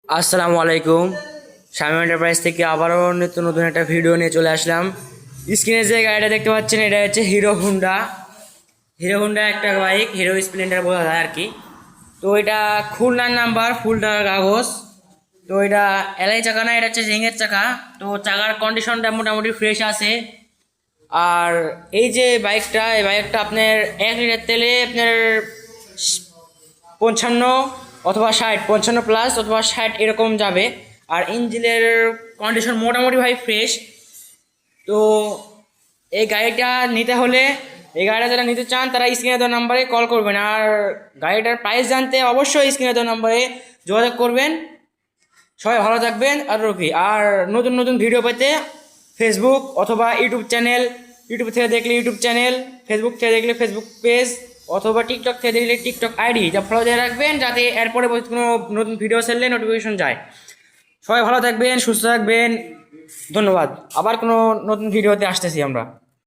আসসালামু আলাইকুম। শামীম এন্টারপ্রাইজ থেকে আবারও নতুন একটা ভিডিও নিয়ে চলে আসলাম। স্ক্রিনে যে গাড়িটা দেখতে পাচ্ছেন এটা হচ্ছে হিরো হুন্ডা একটা বাইক, হিরো স্প্লেন্ডার বলা যায় আর কি। তো এটা খুলনার নাম্বার, ফুল টাকার কাগজ। তো এটা এলআই চাকা না, এটা হচ্ছে রিংয়ের চাকা। তো চাকার কন্ডিশনটা মোটামুটি ফ্রেশ আছে। আর এই বাইকটা আপনার 1 লিটার তেলে আপনার 55 অথবা 60, 55+ অথবা 60 এরকম যাবে। আর ইঞ্জিনের কন্ডিশন মোটামুটি ভাই ফ্রেশ। তো এই গাড়িটা নিতে হলে, এই গাড়িটা যারা নিতে চান তারা স্ক্রিনে দেওয়া নাম্বারে কল করবেন। আর গাড়িটার প্রাইস জানতে অবশ্যই স্ক্রিনে দেওয়া নাম্বারে যোগাযোগ করবেন। সবাই ভালো থাকবেন। আর নতুন নতুন ভিডিও পেতে ফেসবুক অথবা ইউটিউব থেকে দেখলে ইউটিউব চ্যানেল, ফেসবুক থেকে দেখলে ফেসবুক পেজ, অথবা টিকটক থেকে দেখলে টিকটক আইডি, যা ফলো দিয়ে রাখবেন যাতে এরপরে কোনো নতুন ভিডিও ছাড়লে নোটিফিকেশন যায়। সবাই ভালো থাকবেন, সুস্থ থাকবেন। ধন্যবাদ। আবার কোনো নতুন ভিডিওতে আসতেছি আমরা।